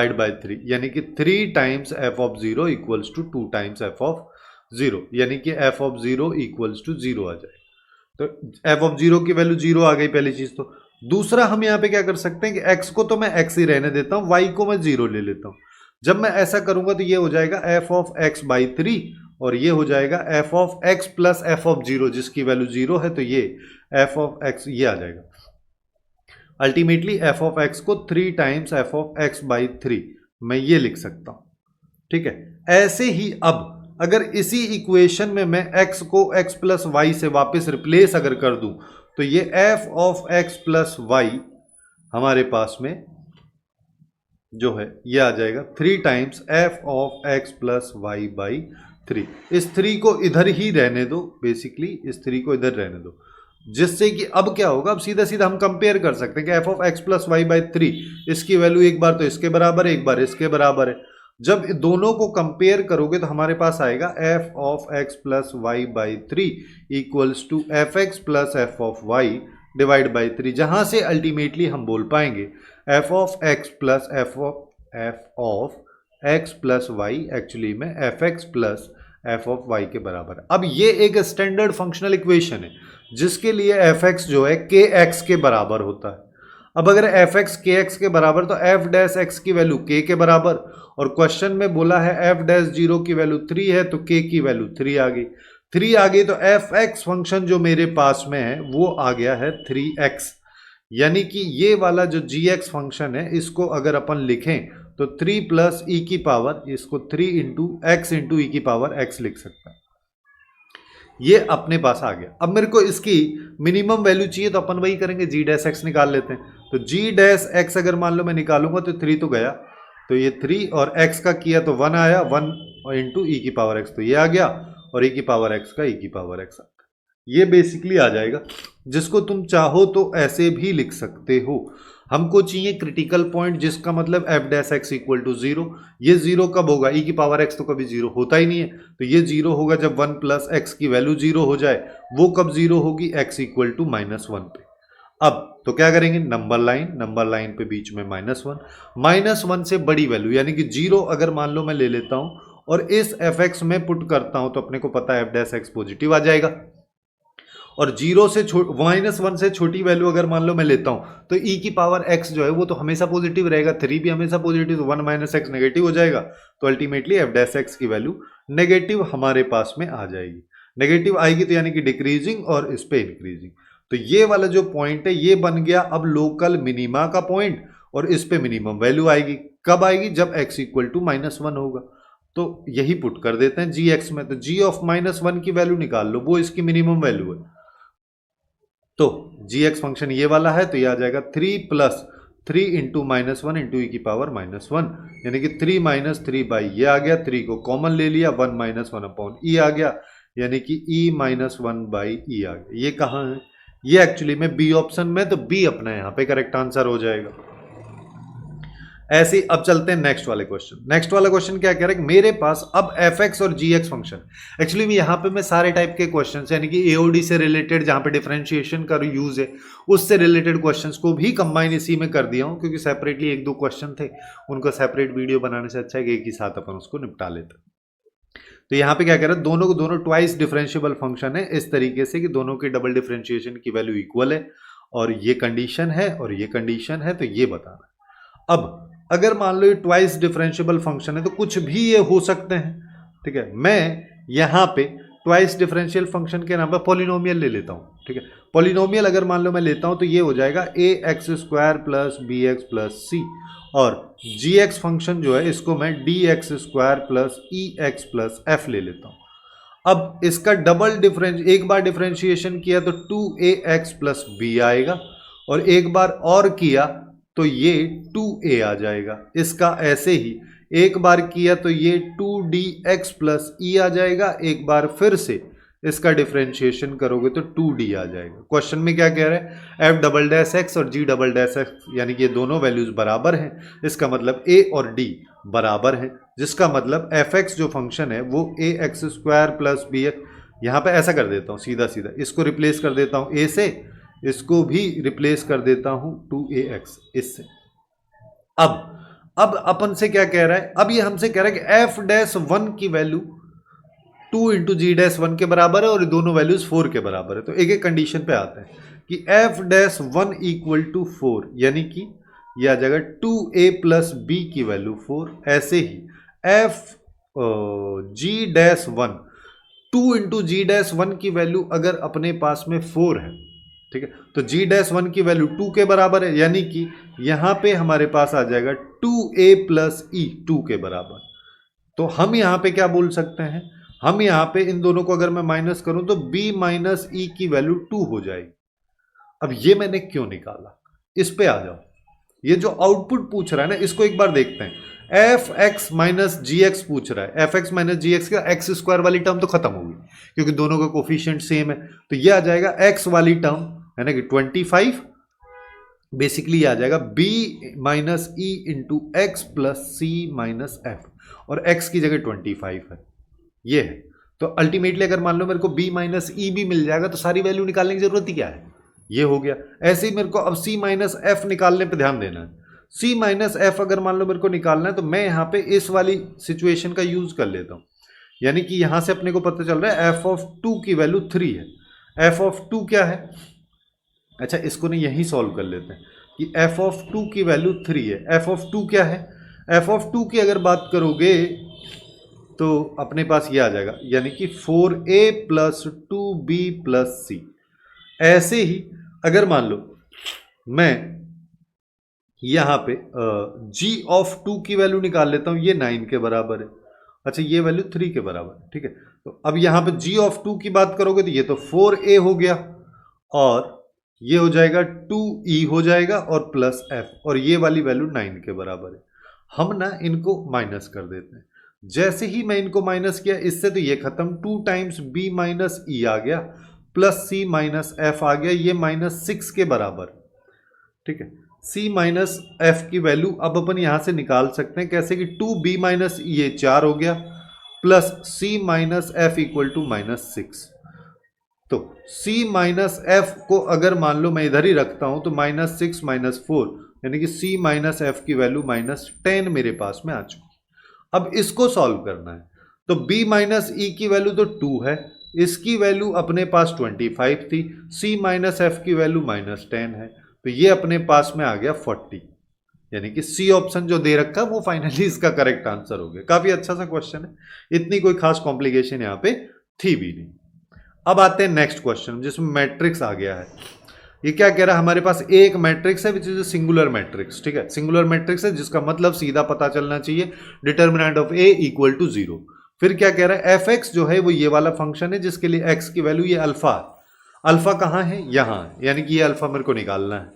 A: 3 यानी कि 3 times f(0) equals to 2 times f(0), यानी कि f(0) इक्वल्स टू 0 आ जाए। तो f(0) की वैल्यू 0 आ गई पहली चीज। तो दूसरा हम यहाँ पे क्या कर सकते हैं कि x को तो मैं x ही रहने देता हूँ, y को मैं 0 ले लेता हूँ। जब मैं ऐसा करूंगा तो ये हो जाएगा f(x/3) और ये हो जाएगा f(x + f(0) जिसकी वैल्यू 0 है, तो ये f(x) ये आ जाएगा। अल्टीमेटली f(x) को 3 टाइम्स f(x/3) मैं ये लिख सकता हूं, ठीक है। ऐसे ही अब अगर इसी इक्वेशन में मैं x को x + y से वापस रिप्लेस अगर कर दूं तो ये f(x + y) हमारे पास में जो है ये आ जाएगा 3 टाइम्स f(x + y/3)। इस 3 को इधर ही रहने दो, बेसिकली इस 3 को इधर रहने दो, जिससे कि अब क्या होगा, अब सीधा सीधा हम कंपेयर कर सकते हैं कि f(x + y/3) इसकी वैल्यू एक बार तो इसके बराबर है, एक बार इसके बराबर है। जब दोनों को कंपेयर करोगे तो हमारे पास आएगा f(x + y/3) equals to fx + f(y) / 3, जहां से अल्टीमेटली हम बोल पाएंगे f(x + y) एक्चुअली में fx + f(y) के बराबर है। अब ये एक स्टैंडर्ड फंक्शनल इक्वेशन है जिसके लिए fx जो है kx के बराबर होता है। अब अगर fx kx के बराबर तो f' की वैल्यू k के बराबर, और क्वेश्चन में बोला है f'(0) की वैल्यू 3 है तो k की वैल्यू 3 आ गई। 3 आ गई तो fx फंक्शन जो मेरे पास में है वो आ गया है 3x, यानी कि ये वाला जो gx फंक्शन है इसको अगर अपन लिखें तो 3 + e की पावर, इसको 3 × x × e की पावर x लिख सकता है। ये अपने पास आ गया। अब मेरे को इसकी मिनिमम वैल्यू चाहिए तो अपन वही करेंगे, g' निकाल लेते हैं। तो g' अगर मान लो मैं निकालूंगा तो 3 तो गया, तो ये 3 और x का किया तो 1 आया, 1 × e की पावर x तो ये आ गया, और e की पावर x का e की पावर x आ गया। ये बेसिकली आ जाएगा, जिसको तुम चाहो तो ऐसे भी लिख सकते हो। हमको चाहिए क्रिटिकल पॉइंट जिसका मतलब f' = 0। ये 0 कब होगा? e की पावर x तो कभी 0 होता ही नहीं है, तो ये 0 होगा जब 1 + x की वैल्यू 0 हो जाए। वो कब 0 होगी? x = -1 पे। अब तो क्या करेंगे, नंबर लाइन पे बीच में -1, -1 से बड़ी वैल्यू यानी कि 0 अगर मान लो मैं ले लेता हूं और इस fx में पुट करता हूं तो अपने को पता है f' पॉजिटिव आ जाएगा। और 0 से -1 से छोटी वैल्यू अगर मान लो मैं लेता हूं तो e की पावर x जो है वो तो हमेशा पॉजिटिव रहेगा, 3 भी हमेशा पॉजिटिव, तो 1 - x नेगेटिव हो जाएगा, तो अल्टीमेटली f' की वैल्यू नेगेटिव हमारे पास में आ जाएगी। नेगेटिव आएगी तो यानी कि डिक्रीजिंग और इस पे इंक्रीजिंग। तो ये वाला जो पॉइंट है ये बन गया अब लोकल मिनिमा का पॉइंट, और इस पे मिनिमम वैल्यू आएगी। कब आएगी? जब x = -1 होगा। तो यही पुट कर देते हैं gx में, तो g of -1 की वैल्यू निकाल लो, वो इसकी मिनिमम वैल्यू है। तो gx फंक्शन ये वाला है, तो ये आ जाएगा 3 + 3 × -1 × e की पावर -1, यानी कि 3 - 3 ये आ गया, 3 को कॉमन ले लिया, 1 - 1/e आ गया, यानी कि e - 1/e आ गया। ये कहाँ है? ये एक्चुअली में बी ऑप्शन में, तो बी अपना यहाँ पे करेक्ट आंसर हो जाएगा। ऐसे ही अब चलते हैं नेक्स्ट वाले क्वेश्चन। नेक्स्ट वाला क्वेश्चन क्या कह रहा है कि मेरे पास अब एफ एक्स और जी एक्स फंक्शन, एक्चुअली यहाँ पे मैं सारे टाइप के क्वेश्चन यानी कि एओडी से रिलेटेड जहाँ पे डिफरेंशिएशन का यूज है उससे रिलेटेड क्वेश्चंस को भी कंबाइन इसी में कर दिया हूँ, क्योंकि सेपरेटली एक दो क्वेश्चन थे, उनको सेपरेट वीडियो बनाने से अच्छा है कि एक ही साथ अपन उसको निपटा लेते। तो यहाँ पे क्या कह रहा है, दोनों को दोनों ट्वाइस डिफरेंशिएबल फंक्शन है इस तरीके से कि दोनों के डबल डिफरेंशिएशन की वैल्यू इक्वल है, और ये कंडीशन है और ये कंडीशन है, तो ये बताना है। अब अगर मान लो ये ट्वाइस डिफरेंशिएबल फंक्शन है तो कुछ भी ये हो सकते हैं, ठीक है। मैं यहाँ पे ट्वाइस डिफरेंशियल फंक्शन के नाम पर पॉलिनोमियल ले लेता हूँ, ठीक है। पॉलिनोमियल अगर मान लो मैं लेता हूँ तो ये हो जाएगा a x square plus b x plus c, और जी एक्स फंक्शन जो है इसको मैं d x square plus e x plus f ले लेता हूँ। अब इसका डबल एक बार डिफरेंशिएशन किया तो 2ax प्लस बी आएगा, और एक बार और किया तो ये 2a आ जाएगा। इसका ऐसे ही एक बार किया तो ये 2dx प्लस ई आ जाएगा, एक बार फिर से इसका डिफरेंशिएशन करोगे तो 2d आ जाएगा। क्वेश्चन में क्या कह रहा है, f डबल डैश एक्स और g डबल डैश एक्स यानी कि ये दोनों वैल्यूज बराबर हैं, इसका मतलब a और d बराबर हैं, जिसका मतलब एफ एक्स जो फंक्शन है वो a x square plus b x, यहाँ पर ऐसा कर देता हूँ सीधा सीधा, इसको रिप्लेस कर देता हूँ a से, इसको भी रिप्लेस कर देता हूँ 2ax इससे। अब अपन से क्या कह रहा है, अब ये हमसे कह रहा है कि एफ डैश वन की value 2 into g dash one के बराबर है और दोनों वैल्यूज 4 के बराबर है। तो एक एक कंडीशन पे आते हैं कि F dash one equal to 4, यानी कि यह आ जाएगा 2a प्लस बी की वैल्यू 4। ऐसे ही f g dash one 2 into g dash one की वैल्यू अगर अपने पास में 4 है, ठीक है, तो जी डैश वन की वैल्यू 2 के बराबर है, यानी कि यहां पे हमारे पास आ जाएगा 2a प्लस ई 2 के बराबर। तो हम यहां पे क्या बोल सकते हैं, हम यहां पे इन दोनों को अगर मैं माइनस करूं तो b माइनस ई की वैल्यू 2 हो जाएगी। अब ये मैंने क्यों निकाला, इस पे आ जाओ। ये जो आउटपुट पूछ रहा है ना, इसको एक बार देखते हैं। एफ एक्स माइनस जी एक्स पूछ रहा है, एफ एक्स माइनस जी एक्स का एक्स स्क्वायर वाली टर्म तो खत्म होगी क्योंकि दोनों का कोफिशिएंट सेम है, तो ये आ जाएगा एक्स वाली टर्म है ना कि 25, बेसिकली आ जाएगा b minus e into x plus c minus f, और x की जगह 25 है, ये है। तो अल्टीमेटली अगर मान लो मेरे को b माइनस ई भी मिल जाएगा तो सारी वैल्यू निकालने की जरूरत ही क्या है, ये हो गया। ऐसे ही मेरे को अब c माइनस एफ निकालने पे ध्यान देना है। c माइनस एफ अगर मान लो मेरे को निकालना है तो मैं यहाँ पे इस वाली सिचुएशन का यूज कर लेता हूँ, यानी कि यहां से अपने को पता चल रहा है एफ ऑफ 2 की वैल्यू 3 है। एफ ऑफ 2 क्या है, अच्छा इसको नहीं यहीं सॉल्व कर लेते हैं कि एफ ऑफ 2 की वैल्यू 3 है। एफ ऑफ 2 क्या है, एफ ऑफ 2 की अगर बात करोगे तो अपने पास ये आ जाएगा, यानी कि 4a प्लस 2b प्लस सी। ऐसे ही अगर मान लो मैं यहाँ पे g ऑफ 2 की वैल्यू निकाल लेता हूँ, ये 9 के बराबर है, अच्छा ये वैल्यू 3 के बराबर है, ठीक है। तो अब यहाँ पे g ऑफ 2 की बात करोगे तो ये तो 4a हो गया, और ये हो जाएगा 2e हो जाएगा और प्लस f, और ये वाली वैल्यू 9 के बराबर है। हम ना इनको माइनस कर देते हैं, जैसे ही मैं इनको माइनस किया इससे तो ये खत्म, 2 टाइम्स b माइनस ई आ गया प्लस c माइनस एफ आ गया, ये -6 के बराबर, ठीक है। c माइनस एफ की वैल्यू अब अपन यहां से निकाल सकते हैं कैसे कि 2b माइनस ये 4 हो गया plus c minus F equal to -6। तो c माइनस एफ को अगर मान लो मैं इधर ही रखता हूं तो -6 -4 यानी कि c माइनस एफ की वैल्यू -10 मेरे पास में आ चुकी। अब इसको सॉल्व करना है तो b माइनस ई की वैल्यू तो 2 है, इसकी वैल्यू अपने पास 25 थी, c माइनस एफ की वैल्यू -10 है, तो ये अपने पास में आ गया 40, यानी कि सी ऑप्शन जो दे रखा वो फाइनली इसका करेक्ट आंसर हो गया। काफी अच्छा सा क्वेश्चन है, इतनी कोई खास कॉम्प्लिकेशन यहाँ पे थी भी नहीं। अब आते हैं नेक्स्ट क्वेश्चन जिसमें मैट्रिक्स आ गया है। ये क्या कह रहा है, हमारे पास एक मैट्रिक्स है विच इज सिंगुलर मैट्रिक्स, ठीक है, सिंगुलर मैट्रिक्स है जिसका मतलब सीधा पता चलना चाहिए determinant of A equal to 0। फिर क्या कह रहा है, एफ एक्स जो है वो ये वाला फंक्शन है जिसके लिए एक्स की वैल्यू ये अल्फा, अल्फा कहाँ है यहाँ, यानी कि ये अल्फा मेरे को निकालना है।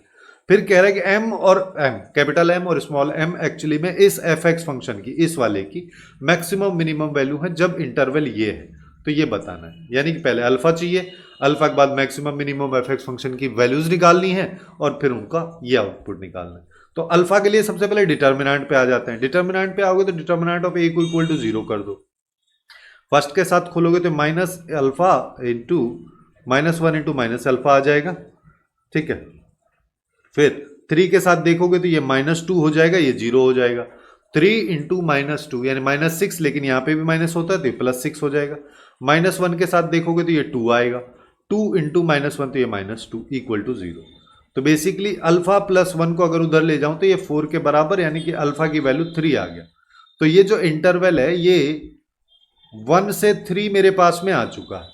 A: फिर कह रहा है कि एम और एम, कैपिटल एम और स्मॉल एम एक्चुअली में इस एफ एक्स फंक्शन की, इस वाले की मैक्सिमम मिनिमम वैल्यू है जब इंटरवल ये है, तो ये बताना है। यानी कि पहले अल्फा चाहिए, अल्फा के बाद maximum minimum F x function की वैल्यूज निकालनी है और फिर उनका ये आउटपुट निकालना है। तो अल्फा के लिए सबसे पहले डिटर्मिनेंट पे आ जाते हैं। डिटर्मिनेंट पे आओगे तो डिटर्मिनेंट ऑफ ए को इक्वल टू 0 कर दो। फर्स्ट के साथ खोलोगे तो minus alpha into -1 into minus alpha आ जाएगा, ठीक है। फिर 3 के साथ देखोगे तो ये -2 हो जाएगा, ये 0 हो जाएगा। 3 इंटू -2 यानी -6, लेकिन यहाँ पे भी माइनस होता है तो ये +6 हो जाएगा। -1 के साथ देखोगे तो ये 2 आएगा, 2 इंटू -1 तो ये -2 इक्वल टू 0। तो बेसिकली अल्फा +1 को अगर उधर ले जाऊं तो ये 4 के बराबर, यानी कि अल्फा की वैल्यू 3 आ गया। तो ये जो इंटरवल है ये 1 से 3 मेरे पास में आ चुका है।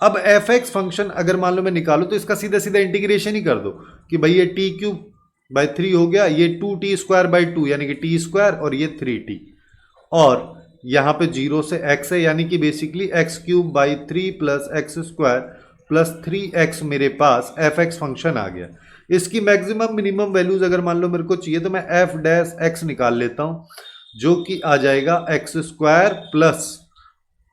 A: अब एफ एक्स फंक्शन अगर मान लो मैं निकालू तो इसका सीधा सीधा इंटीग्रेशन ही कर दो कि भाई ये t³/3 हो गया, ये 2t²/2 यानी कि t² और ये 3t, और यहां पे 0 से x है यानी कि बेसिकली x³/3 + x² + 3x मेरे पास एफ एक्स फंक्शन आ गया। इसकी मैक्सिमम मिनिमम वैल्यूज अगर मान लो मेरे को चाहिए तो मैं f' निकाल लेता हूं, जो कि आ जाएगा x² +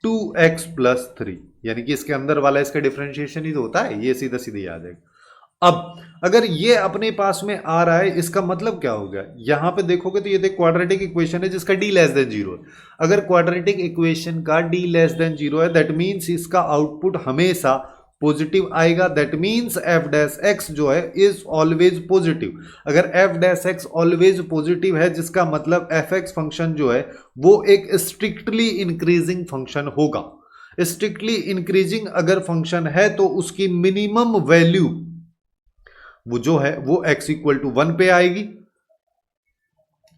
A: 2x + 3, यानी कि इसके अंदर वाला इसका डिफरेंशिएशन ही तो होता है, ये सीधा सीधा ही आ जाएगा। अब अगर ये अपने पास में आ रहा है, इसका मतलब क्या हो गया, यहां पे देखोगे तो ये देख क्वाड्रेटिक इक्वेशन है जिसका d < 0 है। अगर क्वाड्रेटिक इक्वेशन का d < 0 है, दैट मीन्स इसका आउटपुट हमेशा पॉजिटिव आएगा। दैट मीन्स f' जो है इज ऑलवेज पॉजिटिव। अगर f' ऑलवेज पॉजिटिव है, जिसका मतलब f(x) फंक्शन जो है वो एक स्ट्रिक्टली इंक्रीजिंग फंक्शन होगा। स्ट्रिक्टली इंक्रीजिंग अगर फंक्शन है तो उसकी मिनिमम वैल्यू वो जो है वो x = 1 पे आएगी,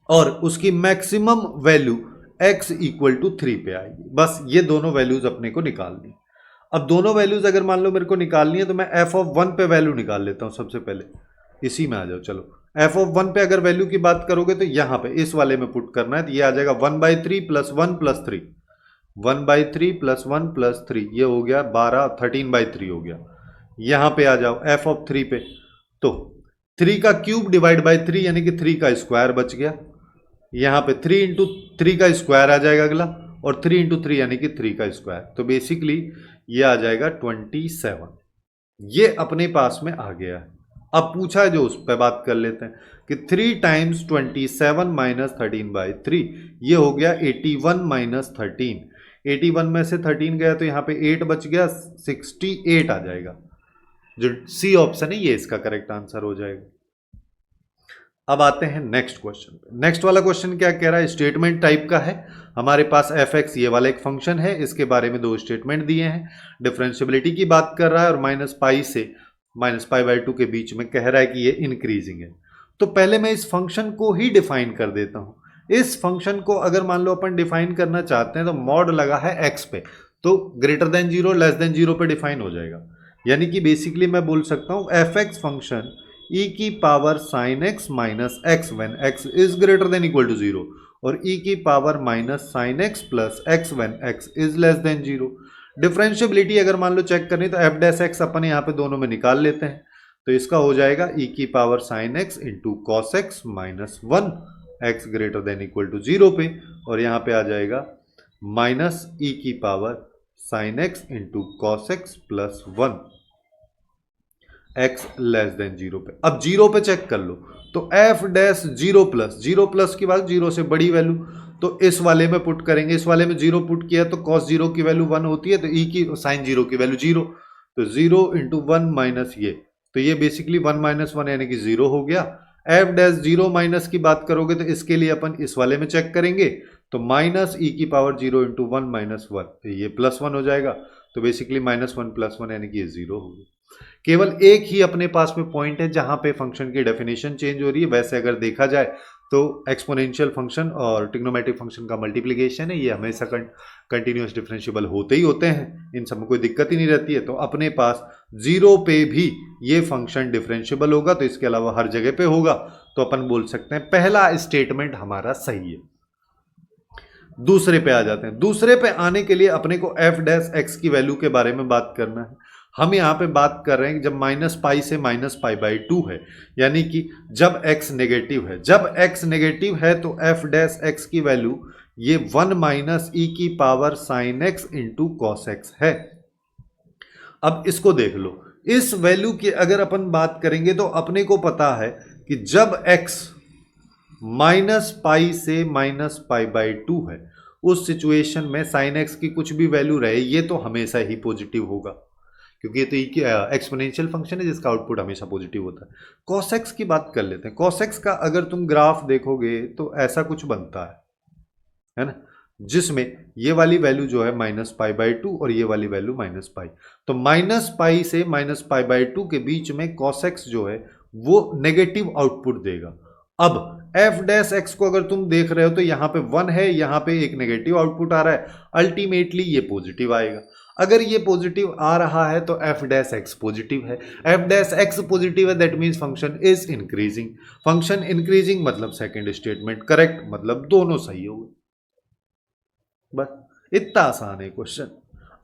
A: और उसकी मैक्सिमम वैल्यू x = 3 पे आएगी। बस ये दोनों वैल्यूज अपने को निकालनी। अब दोनों वैल्यूज अगर मान लो मेरे को निकालनी है तो मैं f(1) पे वैल्यू निकाल लेता हूं सबसे पहले। इसी में आ जाओ, चलो f(1) पे अगर वैल्यू की बात करोगे तो यहां पे इस वाले में पुट करना है, तो ये आ जाएगा 1/3 + 1 + 3, 1/3 + 1 + 3, ये हो गया 12, 13/3 हो गया। यहां पे आ जाओ f(3) पे, तो 3 का क्यूब डिवाइड बाई 3 यानी कि 3 का स्क्वायर बच गया। यहां पे 3 इंटू 3 का स्क्वायर आ जाएगा अगला, और 3 इंटू 3 यानी कि 3 का स्क्वायर, तो बेसिकली ये आ जाएगा 27। ये अपने पास में आ गया है। अब पूछा है जो उस पर बात कर लेते हैं कि 3 × 27 - 13/3, ये हो गया 81 - 13। 81 में से 13 गया तो यहाँ पे 8 बच गया, 68 आ जाएगा। जो सी ऑप्शन है ये इसका करेक्ट आंसर हो जाएगा। अब आते हैं नेक्स्ट क्वेश्चन पे। नेक्स्ट वाला क्वेश्चन क्या कह रहा है, स्टेटमेंट टाइप का है। हमारे पास f(x) ये वाला एक फंक्शन है, इसके बारे में 2 स्टेटमेंट दिए हैं। डिफरेंशियबिलिटी की बात कर रहा है और -π से -π/2 के बीच में कह रहा है कि ये इंक्रीजिंग है। तो पहले मैं इस फंक्शन को ही डिफाइन कर देता हूं। इस फंक्शन को अगर मान लो अपन डिफाइन करना चाहते हैं तो मॉड लगा है x पे, तो > 0 < 0 पे डिफाइन हो जाएगा। यानी कि बेसिकली मैं बोल सकता हूं f(x) function e⁻sin x - x when x is > = 0 और e⁻sin x + x when x is < 0। Differentiability अगर मान लो चेक करनी तो f' अपन यहाँ पे दोनों में निकाल लेते हैं, तो इसका हो जाएगा e⁻sin x × cos x - 1 x > 0 पे, और यहाँ पे आ जाएगा -e⁻sin x × cos x + 1 x < 0 पे। अब 0 पे चेक कर लो तो f'(0+0+) की बात 0 से बड़ी वैल्यू, तो इस वाले में पुट करेंगे। इस वाले में 0 पुट किया तो cos 0 की वैल्यू 1 होती है, तो e की sin 0 की वैल्यू 0, तो 0 × 1 माइनस ये, तो ये बेसिकली 1 - 1 यानी कि 0 हो गया। f'(0 - की बात करोगे तो इसके लिए अपन इस वाले में चेक करेंगे, तो -e⁻0 × 1 - 1, तो ये +1 हो जाएगा। तो बेसिकली -1 + 1 यानी कि ये 0 हो गया। केवल एक ही अपने पास में पॉइंट है जहां पे फंक्शन की डेफिनेशन चेंज हो रही है। वैसे अगर देखा जाए तो एक्सपोनेंशियल फंक्शन और ट्रिग्नोमेट्रिक फंक्शन का मल्टीप्लिकेशन है, ये हमेशा कंटिन्यूअस डिफरेंशिएबल होते ही होते हैं, इन सब में कोई दिक्कत ही नहीं रहती है। तो अपने पास 0 पे भी ये फंक्शन डिफरेंशिएबल होगा, तो इसके अलावा हर जगह पे होगा, तो अपन बोल सकते हैं पहला स्टेटमेंट हमारा सही है। दूसरे पे आ जाते हैं। दूसरे पे आने के लिए अपने को f' की वैल्यू के बारे में बात करना है। हम यहाँ पे बात कर रहे हैं कि जब -π से -π/2 है, यानी कि जब x नेगेटिव है। जब x नेगेटिव है तो f' की वैल्यू ये 1 - e⁻sin x × cos x है। अब इसको देख लो, इस वैल्यू की अगर अपन बात करेंगे तो अपने को पता है कि जब x माइनस पाई से माइनस पाई बाई 2 है, उस सिचुएशन में साइन एक्स की कुछ भी वैल्यू रहे, ये तो हमेशा ही पॉजिटिव होगा, क्योंकि ये तो एक्सपोनेंशियल फंक्शन है जिसका आउटपुट हमेशा पॉजिटिव होता है। कॉस एक्स की बात कर लेते हैं। कॉस एक्स का अगर तुम ग्राफ देखोगे तो ऐसा कुछ बनता है ना, जिसमें ये वाली वैल्यू जो है माइनस पाई बाई 2 और ये वाली वैल्यू माइनस पाई, तो माइनस पाई से माइनस पाई बाई 2 के बीच में कॉस एक्स जो है वो नेगेटिव आउटपुट देगा। अब एफ डैश एक्स को अगर तुम देख रहे हो तो यहां पे 1 है, यहां पे एक नेगेटिव आउटपुट आ रहा है, अल्टीमेटली ये पॉजिटिव आएगा। अगर ये पॉजिटिव आ रहा है तो एफ डैश एक्स पॉजिटिव है, एफ डैश एक्स पॉजिटिव है, that means function is increasing. Function increasing मतलब सेकंड स्टेटमेंट करेक्ट, मतलब दोनों सही हो गए। बस इतना आसान है क्वेश्चन।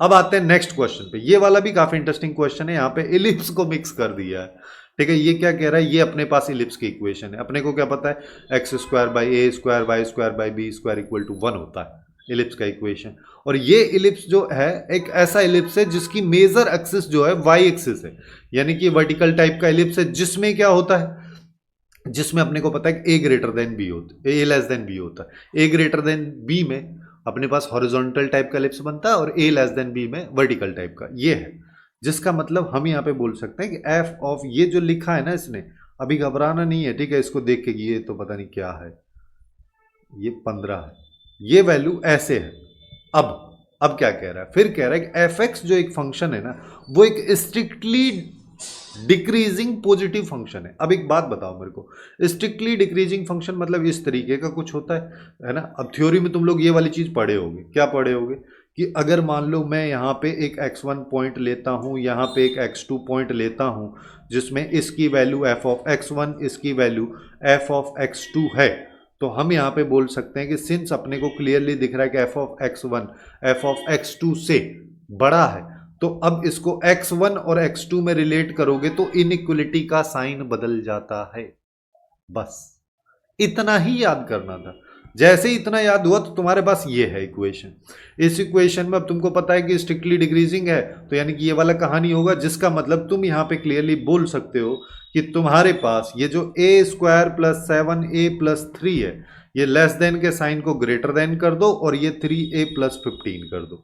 A: अब आते हैं नेक्स्ट क्वेश्चन पे। ये वाला भी काफी इंटरेस्टिंग क्वेश्चन है, यहाँ पे इलिप्स को मिक्स कर दिया है। ठीक है, ये क्या कह रहा है, ये अपने पास इलिप्स की इक्वेशन है। अपने को क्या पता है, X square by A square Y square by B square equal to 1 होता है इलिप्स का इक्वेशन। और ये इलिप्स जो है एक ऐसा इलिप्स है जिसकी मेजर एक्सिस जो है वाई एक्सिस है, यानी कि वर्टिकल टाइप का इलिप्स है, जिसमें क्या होता है, जिसमें अपने को पता है कि ए ग्रेटर देन बी होता है, ए लेस देन बी होता है। ए ग्रेटर देन बी में अपने पास हॉरिजॉन्टल टाइप का इलिप्स बनता है और ए लेस देन बी में वर्टिकल टाइप का। ये है जिसका मतलब हम यहाँ पे बोल सकते हैं कि एफ ऑफ ये जो लिखा है ना इसने, अभी घबराना नहीं है, ठीक है, इसको देख के ये तो पता नहीं क्या है, ये 15 है, ये वैल्यू ऐसे है। अब क्या कह रहा है, फिर कह रहा है कि एफ एक्स जो एक फंक्शन है ना, वो एक स्ट्रिक्टली डिक्रीजिंग पॉजिटिव फंक्शन है। अब एक बात बताओ मेरे को, स्ट्रिक्टली डिक्रीजिंग फंक्शन मतलब इस तरीके का कुछ होता है ना। अब थ्योरी में तुम लोग ये वाली चीज पढ़े होगे, क्या पढ़े होगे, कि अगर मान लो मैं यहाँ पे एक x1 पॉइंट लेता हूँ, यहाँ पे एक x2 पॉइंट लेता हूँ, जिसमें इसकी वैल्यू f ऑफ x1, इसकी वैल्यू f ऑफ x2 है, तो हम यहाँ पे बोल सकते हैं कि सिंस अपने को क्लियरली दिख रहा है कि f of x1 f of x2 से बड़ा है, तो अब इसको x1 और x2 में रिलेट करोगे तो इनइक्वलिटी का साइन बदल जाता है। बस इतना ही याद करना था। जैसे ही इतना याद हुआ तो तुम्हारे पास ये है इक्वेशन। इस इक्वेशन में अब तुमको पता है कि स्ट्रिक्टली डिक्रीजिंग है, तो यानी कि ये वाला कहानी होगा, जिसका मतलब तुम यहाँ पे क्लियरली बोल सकते हो कि तुम्हारे पास ये जो ए स्क्वायर प्लस 7a प्लस 3 है, ये लेस देन के साइन को ग्रेटर देन कर दो और ये 3a प्लस 15 कर दो।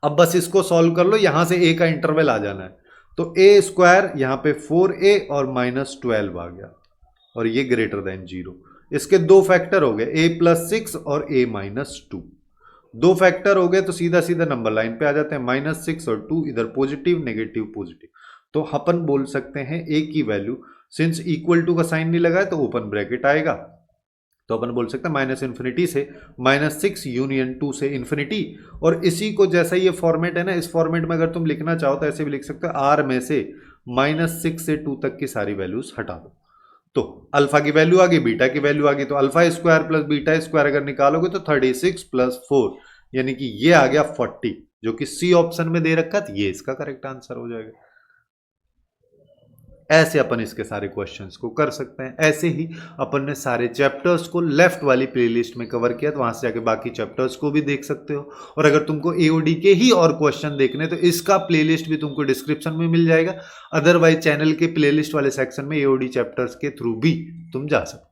A: अब बस इसको सॉल्व कर लो, यहां से a का इंटरवल आ जाना है, तो a स्क्वायर यहाँ पे 4a और माइनस 12 आ गया और ये ग्रेटर देन 0। इसके दो फैक्टर हो गए, a प्लस 6 और a माइनस 2। दो फैक्टर हो गए तो सीधा सीधा नंबर लाइन पे आ जाते हैं, माइनस 6 और 2, इधर पॉजिटिव नेगेटिव पॉजिटिव। तो अपन बोल सकते हैं a की वैल्यू, सिंस इक्वल टू का साइन नहीं लगा है तो ओपन ब्रैकेट आएगा, तो अपन बोल सकते हैं माइनस इन्फिनिटी से -6 यूनियन 2 से इन्फिनिटी। और इसी को जैसा ये फॉर्मेट है ना, इस फॉर्मेट में अगर तुम लिखना चाहो तो ऐसे भी लिख सकते हो, r में से -6 से 2 तक की सारी वैल्यूज हटा दो, तो अल्फा की वैल्यू आ गई, बीटा की वैल्यू आ गई, तो alpha square plus beta square अगर निकालोगे तो 36 प्लस 4 यानी कि ये आ गया 40, जो कि सी ऑप्शन में दे रखा, तो ये इसका करेक्ट आंसर हो जाएगा। ऐसे अपन इसके सारे क्वेश्चंस को कर सकते हैं। ऐसे ही अपन ने सारे चैप्टर्स को लेफ्ट वाली प्लेलिस्ट में कवर किया, तो वहां से जाके बाकी चैप्टर्स को भी देख सकते हो। और अगर तुमको एओडी के ही और क्वेश्चन देखने तो इसका प्लेलिस्ट भी तुमको डिस्क्रिप्शन में मिल जाएगा, अदरवाइज चैनल के प्लेलिस्ट वाले सेक्शन में एओडी चैप्टर्स के थ्रू भी तुम जा सकते हो।